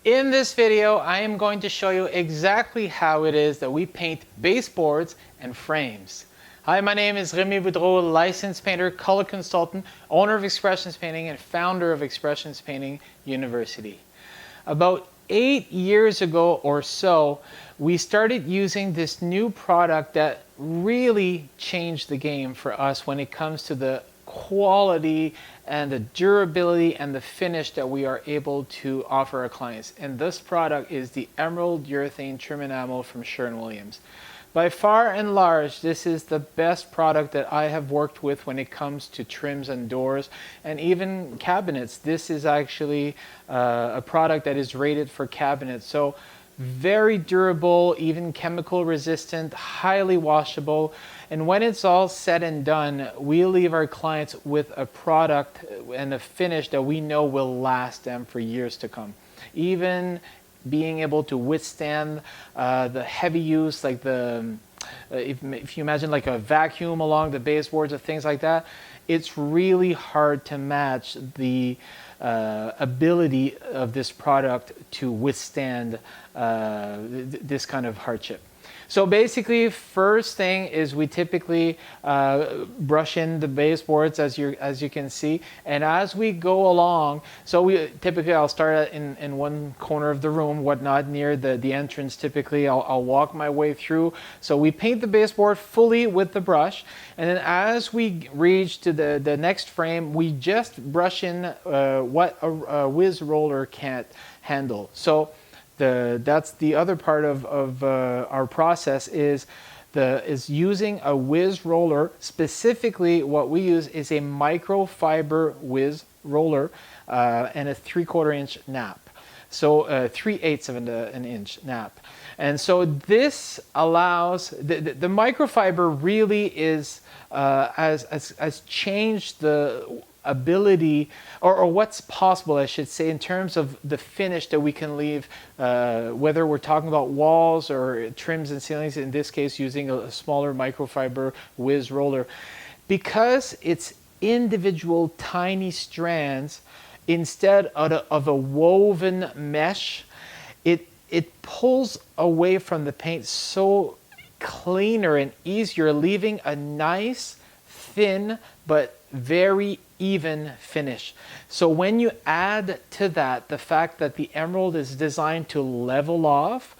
In this video, I am going to show you exactly how it is that we paint baseboards and frames. Hi, my name is Remy Boudreau, licensed painter, color consultant, owner of Expressions Painting, and founder of Expressions Painting University. About 8 years ago or so, we started using this new product that really changed the game for us when it comes to the quality and the durability and the finish that we are able to offer our clients. And this product is the Emerald Urethane Trim Enamel from Sherwin-Williams. By far and large, this is the best product that I have worked with when it comes to trims and doors and even cabinets. This is actually a product that is rated for cabinets. So very durable, even chemical resistant, highly washable. And when it's all said and done, we leave our clients with a product and a finish that we know will last them for years to come. Even being able to withstand the heavy use, like if you imagine like a vacuum along the baseboards or things like that, it's really hard to match the ability of this product to withstand this kind of hardship. So basically, first thing is we typically brush in the baseboards as you can see, and as we go along, so I'll start in one corner of the room, whatnot, near the entrance. Typically, I'll walk my way through. So we paint the baseboard fully with the brush, and then as we reach to the next frame, we just brush in what a whiz roller can't handle. So that's the other part of our process is using a whiz roller. Specifically, what we use is a microfiber whiz roller and a 3/4 inch nap. So 3/8 of an inch nap. And so this allows, the microfiber really is, has changed the ability, or what's possible, I should say, in terms of the finish that we can leave, whether we're talking about walls or trims and ceilings, in this case using a smaller microfiber whiz roller. Because it's individual tiny strands instead of a woven mesh, it pulls away from the paint so cleaner and easier, leaving a nice, thin, but very even finish. So when you add to that the fact that the emerald is designed to level off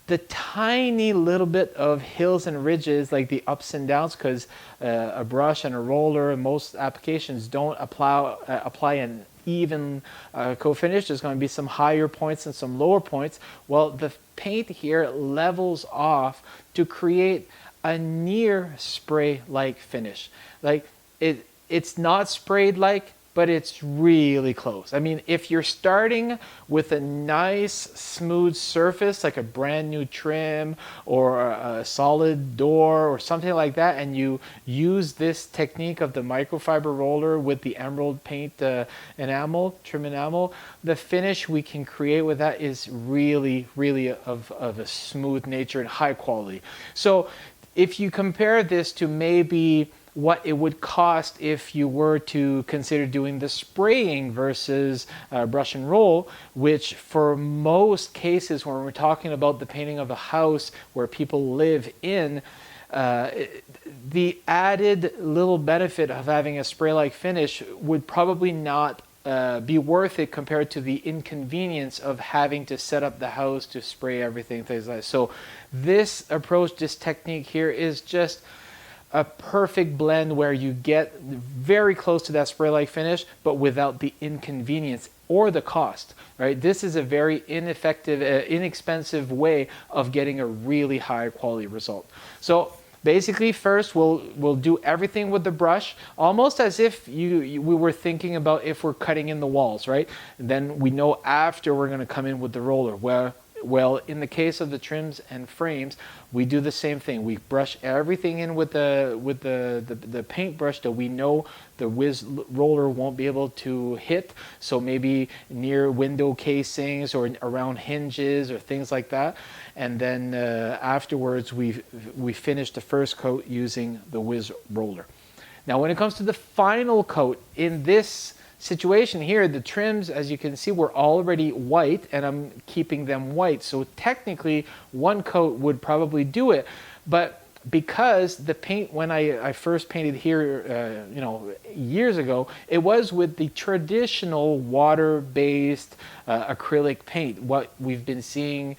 the tiny little bit of hills and ridges, like the ups and downs, because a brush and a roller in most applications don't apply an even coat finish. There's going to be some higher points and some lower points. Well, the paint here levels off to create a near spray-like finish. Like it's not sprayed like, but it's really close. I mean, if you're starting with a nice smooth surface, like a brand new trim or a solid door or something like that, and you use this technique of the microfiber roller with the emerald paint enamel, trim enamel, the finish we can create with that is really, really of a smooth nature and high quality. So if you compare this to maybe what it would cost if you were to consider doing the spraying versus brush and roll, which for most cases when we're talking about the painting of a house where people live in, the added little benefit of having a spray-like finish would probably not be worth it compared to the inconvenience of having to set up the house to spray everything, things like that. So this approach, this technique here is just a perfect blend where you get very close to that spray-like finish, but without the inconvenience or the cost, right? This is a very inexpensive way of getting a really high quality result. So basically, first we'll do everything with the brush, almost as if we were thinking about if we're cutting in the walls, right? And then we know after we're going to come in with the roller. Well, in the case of the trims and frames, we do the same thing. We brush everything in with the paintbrush that we know the whiz roller won't be able to hit. So maybe near window casings or around hinges or things like that. And then afterwards, we finish the first coat using the whiz roller. Now, when it comes to the final coat, in this situation here, the trims, as you can see, were already white, and I'm keeping them white. So technically, one coat would probably do it. But because the paint, when I first painted here, years ago, it was with the traditional water-based acrylic paint, what we've been seeing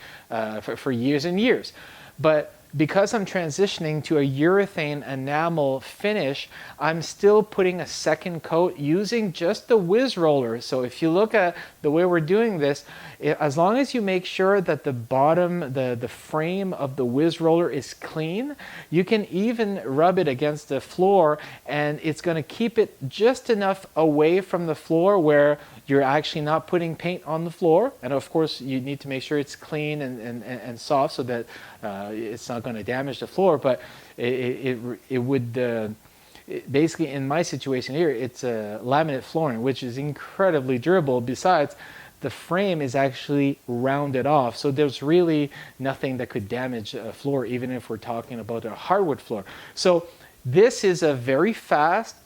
for years and years. But because I'm transitioning to a urethane enamel finish, I'm still putting a second coat using just the whiz roller. So if you look at the way we're doing this, as long as you make sure that the bottom, the frame of the whiz roller is clean, you can even rub it against the floor and it's going to keep it just enough away from the floor where you're actually not putting paint on the floor. And of course, you need to make sure it's clean and soft so that it's not going to damage the floor. But it would, basically in my situation here, it's a laminate flooring, which is incredibly durable. Besides, the frame is actually rounded off. So there's really nothing that could damage a floor, even if we're talking about a hardwood floor. So this is a very fast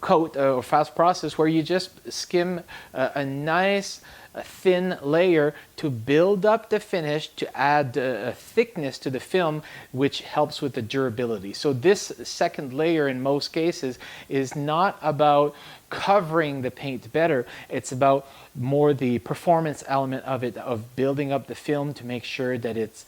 coat or fast process where you just skim a nice thin layer to build up the finish, to add a thickness to the film, which helps with the durability. So this second layer in most cases is not about covering the paint better, it's about more the performance element of it, of building up the film to make sure that it's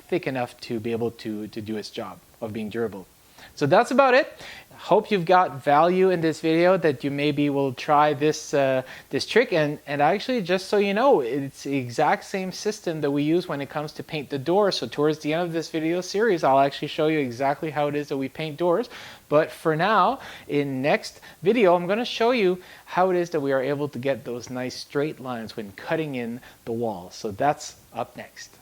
thick enough to be able to do its job of being durable. So that's about it. Hope you've got value in this video, that you maybe will try this this trick. And actually, just so you know, it's the exact same system that we use when it comes to paint the door. So towards the end of this video series, I'll actually show you exactly how it is that we paint doors. But for now, in next video, I'm going to show you how it is that we are able to get those nice straight lines when cutting in the wall. So that's up next.